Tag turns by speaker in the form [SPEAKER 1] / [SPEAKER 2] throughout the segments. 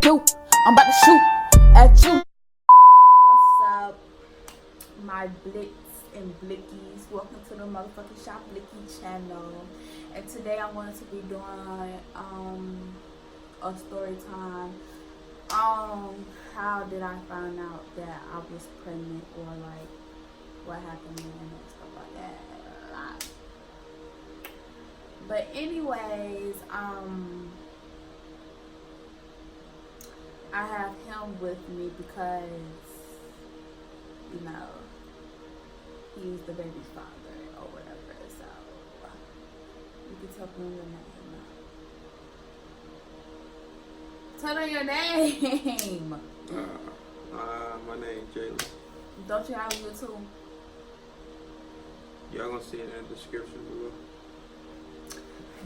[SPEAKER 1] do? I'm about to shoot at you. What's up, my Blitz and Blickies? Welcome to the motherfucking Shop Blicky channel. And today I'm going to be doing a story time. How did I find out that I was pregnant, or like what happened and stuff like that. But anyways, I have him with me because, you know, he's the baby's father or whatever. So you can tell him your name. Tell her your name.
[SPEAKER 2] My name's Jalen.
[SPEAKER 1] Don't you have a YouTube?
[SPEAKER 2] Y'all gonna see it in the description below.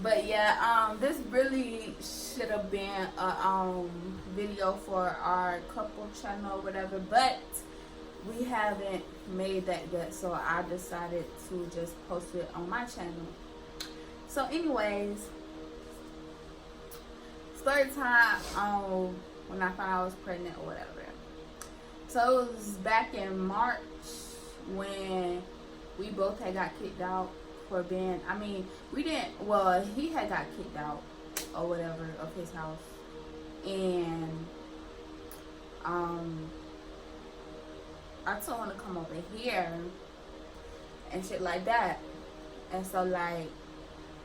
[SPEAKER 1] But yeah, this really should have been a video for our couple channel or whatever, but we haven't made that yet, so I decided to just post it on my channel. So anyways, story time on when I found I was pregnant or whatever. So it was back in March when we both had got kicked out for being, I mean, we didn't, well, he had got kicked out or whatever of his house, and I told him to come over here and shit like that. And so like,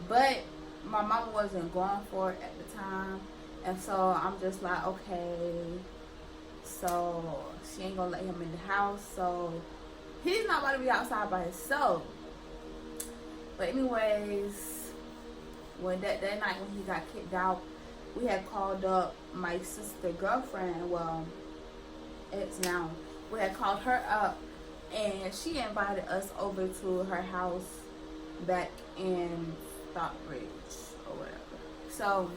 [SPEAKER 1] but my mama wasn't going for it at the time, and so I'm just like, okay, so she ain't gonna let him in the house, so he's not about to be outside by himself. But anyways, when that night when he got kicked out, we had called up my sister girlfriend, well, ex now. We had called her up, and she invited us over to her house back in Stockbridge or whatever. So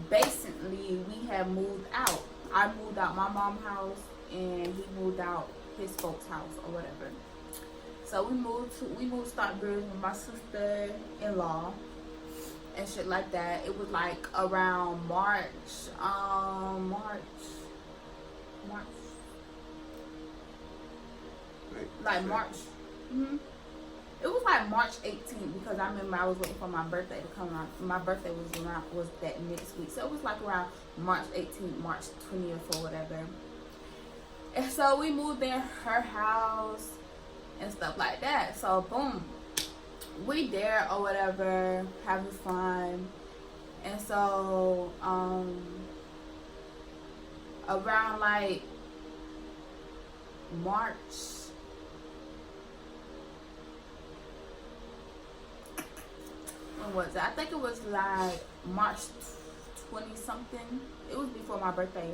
[SPEAKER 1] basically, we had moved out. I moved out my mom's house, and he moved out his folks' house or whatever. So we moved Stockbridge with my sister-in-law and shit like that. It was like around March. It was like March 18th, because I remember I was waiting for my birthday to come out. My birthday was that next week, so it was like around March 18th, March 20th or whatever. And so we moved in her house and stuff like that. So boom, we there or whatever, having fun. And so around like March, when was it? I think it was like March 20 something. It was before my birthday.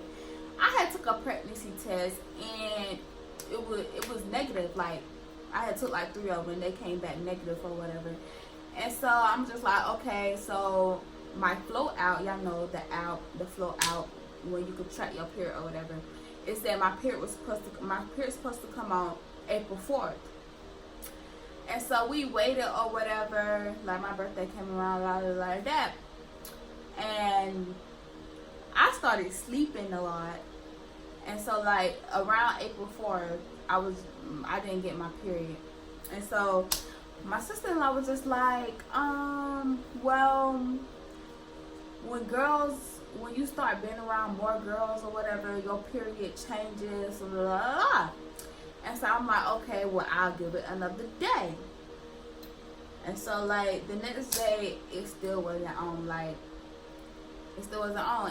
[SPEAKER 1] I had took a pregnancy test, and it was negative. Like, I had took like 3 of them, and they came back negative or whatever. And so I'm just like, okay, so my flow out, y'all know the flow out when you could track your period or whatever. It said my period was supposed to come on April 4th. And so we waited or whatever, like my birthday came around, like that. And I started sleeping a lot. And so like around April 4th, I didn't get my period. And so my sister-in-law was just like, well, when you start being around more girls or whatever, your period changes, blah, blah, blah. And so I'm like, okay, well, I'll give it another day. And so like the next day, it still wasn't on.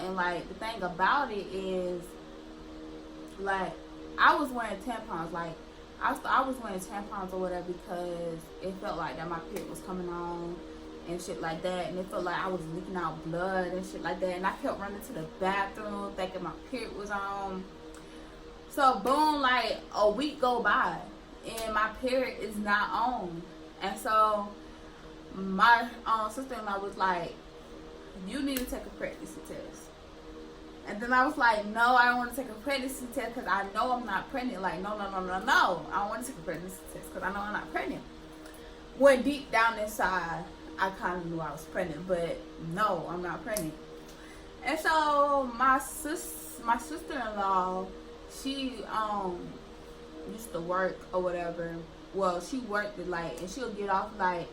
[SPEAKER 1] And like the thing about it is, like, I was wearing tampons. Like, I was wearing tampons or whatever because it felt like that my period was coming on and shit like that. And it felt like I was leaking out blood and shit like that. And I kept running to the bathroom thinking my period was on. So, boom, like, a week go by and my period is not on. And so, my sister-in-law was like, you need to take a pregnancy test. And then I was like, no, I don't want to take a pregnancy test because I know I'm not pregnant. Like, no. I don't want to take a pregnancy test because I know I'm not pregnant. When deep down inside, I kind of knew I was pregnant, but no, I'm not pregnant. And so my sister-in-law, she used to work or whatever. Well, she worked it like, and she'll get off like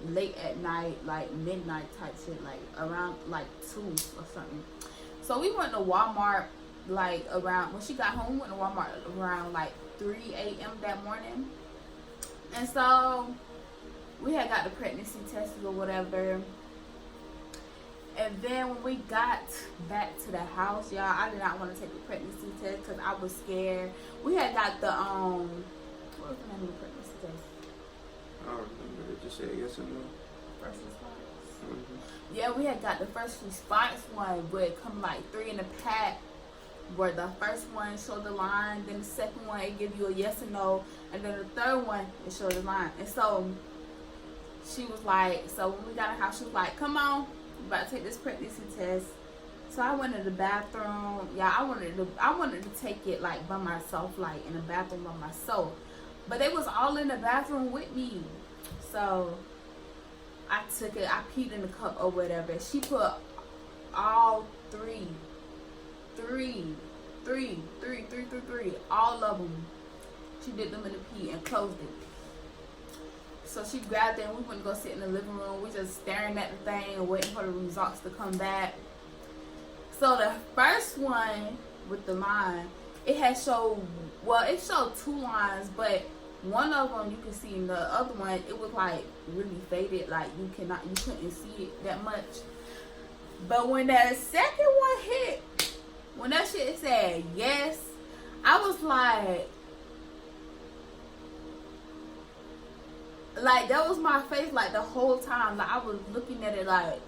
[SPEAKER 1] late at night, like midnight type shit, like around like 2 or something. So we went to Walmart like around, when she got home, we went to Walmart around like 3 a.m. that morning. And so we had got the pregnancy test or whatever. And then when we got back to the house, y'all, I did not want to take the pregnancy test because I was scared. We had got the what was the name of the pregnancy test?
[SPEAKER 2] I don't remember. It just said yes or no.
[SPEAKER 1] First response.
[SPEAKER 2] Mm-hmm.
[SPEAKER 1] Yeah, we had got the first response one, but it come like 3 in a pack. Where the first one showed the line, then the second one it give you a yes or no, and then the third one it showed the line. And so she was like, so when we got in the house, she was like, "Come on, you about to take this pregnancy test." So I went to the bathroom. Yeah, I wanted to take it like by myself, like in the bathroom by myself. But they was all in the bathroom with me. So I took it, I peed in the cup or whatever. She put all three, all of them. She did them in the pee and closed it. So she grabbed it and we went to go sit in the living room. We just staring at the thing and waiting for the results to come back. So the first one with the line, it showed 2 lines, but one of them you can see, and the other one it was like really faded, like you couldn't see it that much. But when that second one hit, when that shit said yes, I was like that was my face like the whole time. Like I was looking at it like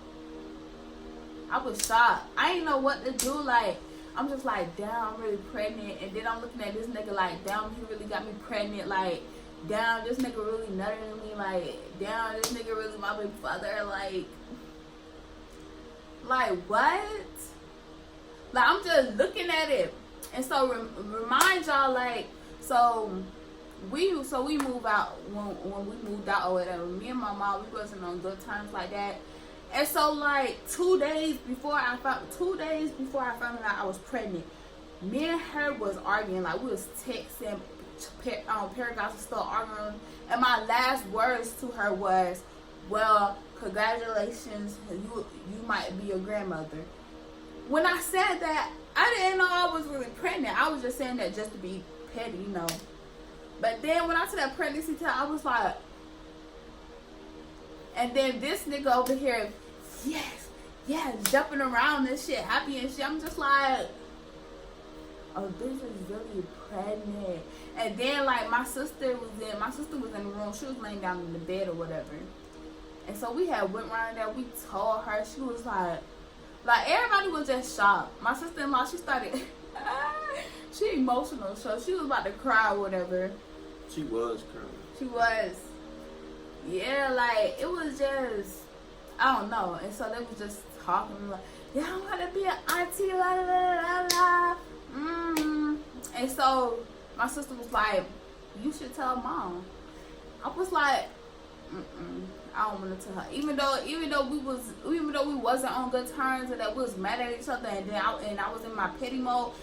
[SPEAKER 1] I was shocked. I didn't know what to do. Like I'm just like, damn, I'm really pregnant. And then I'm looking at this nigga like, damn, he really got me pregnant. Like, damn, this nigga really nutted in me. Like, damn, this nigga really my big father. Like what? Like I'm just looking at it. And so remind y'all, like, so we moved out when we moved out or whatever. Me and my mom, we wasn't on good terms like that. And so like 2 days before I found out I was pregnant, me and her was arguing. Like we was texting, paragraphs and stuff, arguing. And my last words to her was, "Well, congratulations, you might be a grandmother." When I said that, I didn't know I was really pregnant. I was just saying that just to be petty, you know. But then when I said that pregnancy test, I was like, and then this nigga over here, yes, jumping around and shit, happy and shit. I'm just like, oh, this is really pregnant. And then like my sister was in the room. She was laying down in the bed or whatever. And so we had went around there. We told her. She was like everybody was just shocked. My sister-in-law, she started, she emotional, so she was about to cry or whatever.
[SPEAKER 2] She was crying.
[SPEAKER 1] She was. Yeah, like, it was just, I don't know. And so they was just talking like, yeah, I want to be an auntie, la la la la. And so my sister was like, you should tell mom. I was like, I don't want to tell her. Even though we wasn't on good terms and that we was mad at each other, and then I was in my petty mode,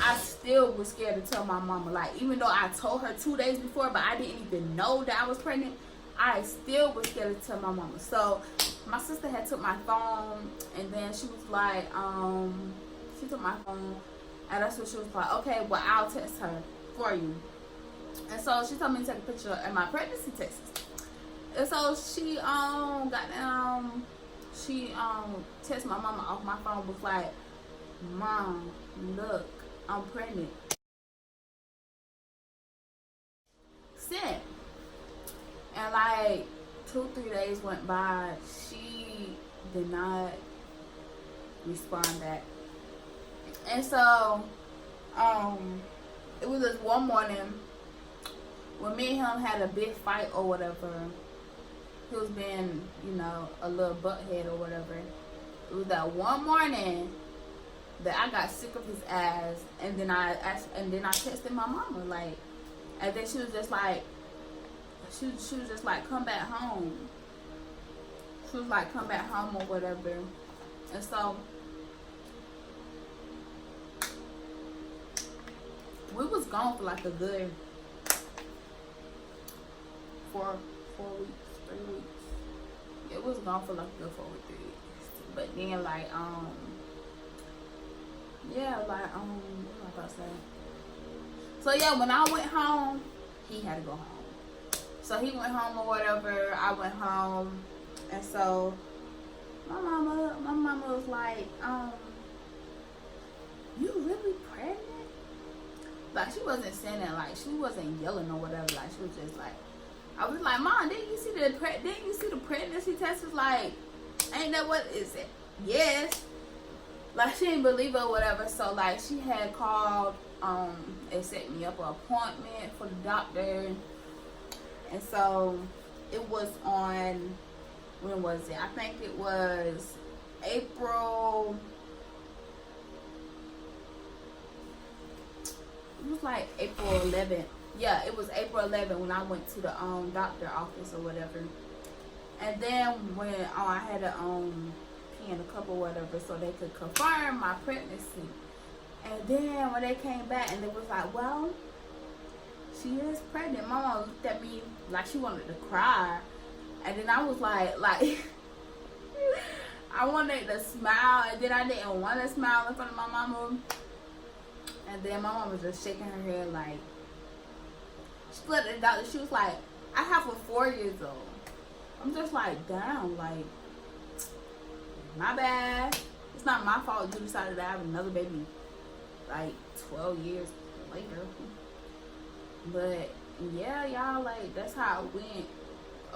[SPEAKER 1] I still was scared to tell my mama. Like, even though I told her 2 days before, but I didn't even know that I was pregnant, I still was scared to tell my mama. So my sister had took my phone, and then she was like, she took my phone, and that's what she was like, okay, well, I'll text her for you. And so she told me to take a picture of my pregnancy test. And so she texted my mama off my phone, was like, Mom, look, I'm pregnant. Sent. And like 2-3 days went by, she did not respond back. And so it was this one morning when me and him had a big fight or whatever. He was being, a little butthead or whatever. It was that one morning that I got sick of his ass, and then I texted my mama, like, and then she was just like, come back home. She was like, come back home or whatever. And so gone for like a good 4 weeks, 3 weeks. It was gone for like a good 4 weeks, 3 weeks. But then like yeah, like what am I about to say? So yeah, when I went home, he had to go home. So he went home or whatever. I went home, and so my mama was like, you really pregnant? Like, she wasn't saying that, like, she wasn't yelling or whatever. Like, she was just like, I was like, Mom, didn't you see the pregnancy test? Is like, ain't that what is it? Yes. Like, she didn't believe it or whatever. So like, she had called and set me up an appointment for the doctor. And so it was on, when was it? I think it was April. It was like April 11th. Yeah, it was April 11th when I went to the doctor office or whatever. And then when I had to pee in a cup or whatever so they could confirm my pregnancy. And then when they came back and they was like, well, she is pregnant. My mom looked at me like she wanted to cry. And then I was like I wanted to smile, and then I didn't want to smile in front of my mama. And then my mom was just shaking her head like, she looked at the doctor, she was like, I have a 4 years old. I'm just like, damn, like, my bad. It's not my fault you decided to have another baby like 12 years later. But yeah, y'all, like, that's how it went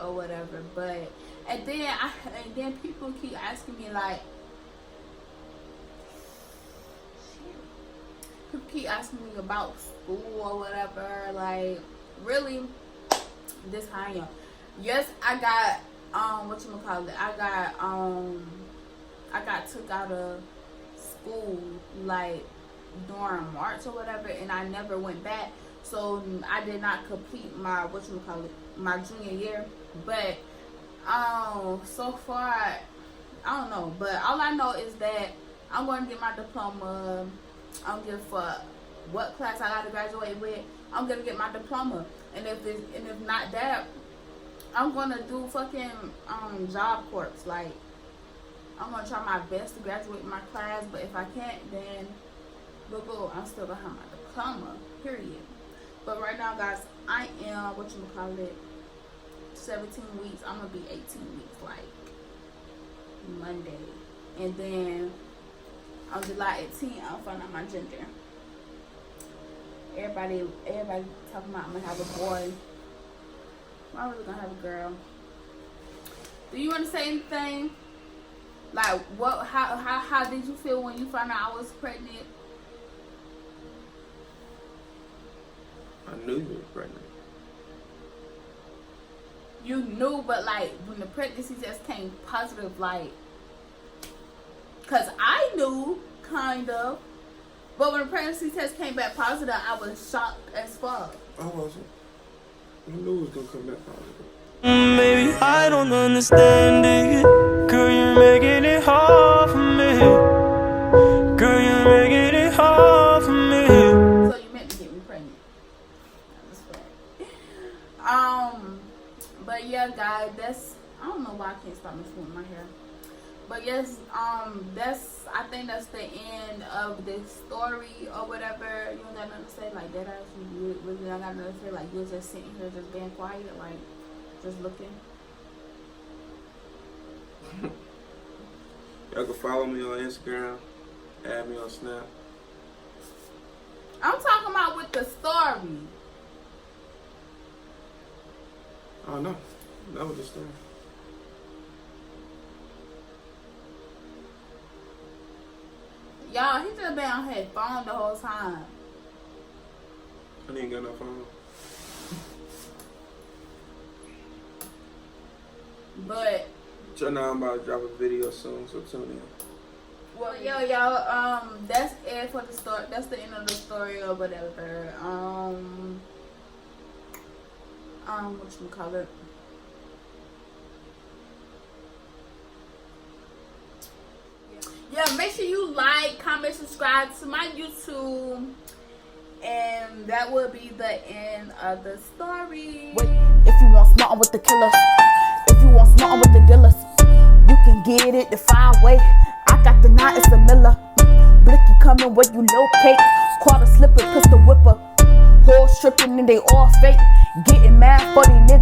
[SPEAKER 1] or whatever. But and then people keep asking me like, people keep asking me about school or whatever. Like, really, this how I am. Yes, I got whatchamacallit, I got took out of school like during March or whatever, and I never went back. So I did not complete my my junior year. But so far I don't know. But all I know is that I'm going to get my diploma. I'm gonna for what class I gotta graduate with. I'm gonna get my diploma. And if not that, I'm gonna do fucking Job Corps. Like, I'm gonna try my best to graduate my class, but if I can't, then boo, I'm still gonna have my diploma, period. But right now, guys, I am 17 weeks. I'm gonna be 18 weeks, like Monday, and then on July 18th, I'll find out my gender. Everybody talking about I'm gonna have a boy. I'm really gonna have a girl. Do you want to say anything? Like, what? How did you feel when you found out I was pregnant?
[SPEAKER 2] I knew you were pregnant.
[SPEAKER 1] You knew, but like when the pregnancy test came positive, like, cause I knew kind of, but when the pregnancy test came back positive, I was shocked as fuck.
[SPEAKER 2] I wasn't. I knew it was gonna come back positive.
[SPEAKER 3] Baby, I don't understand it. Girl, you're making it hard for me. Girl, you're making it hard for me.
[SPEAKER 1] So you meant to get me pregnant. That was funny. But yeah, guys, that's, I don't know why I can't stop messing with my hair. But yes, I think that's the end of this story or whatever. You don't got nothing to say, like, that ass, you really don't got nothing to say, like, you're just sitting here just being quiet, like, just looking.
[SPEAKER 2] Y'all can follow me on Instagram, add me on Snap.
[SPEAKER 1] I'm talking about with the story.
[SPEAKER 2] Oh no, that was the story.
[SPEAKER 1] Y'all, he just been on his phone the whole time.
[SPEAKER 2] I didn't got no phone.
[SPEAKER 1] But
[SPEAKER 2] So now I'm about to drop a video soon, so tune in.
[SPEAKER 1] well, y'all, that's it for the story. That's the end of the story or whatever. Whatchamacallit? Yeah, make sure you like, comment, subscribe to my YouTube, and that would be the end of the story.
[SPEAKER 4] Wait, if you want smartin' with the killers, if you want smartin' with the dealers, you can get it the 5-way. I got the 9, it's a Miller. Blicky coming where you locate. Quarter slipper, pistol whipper. Whole stripping and they all fake. Getting mad for these niggas.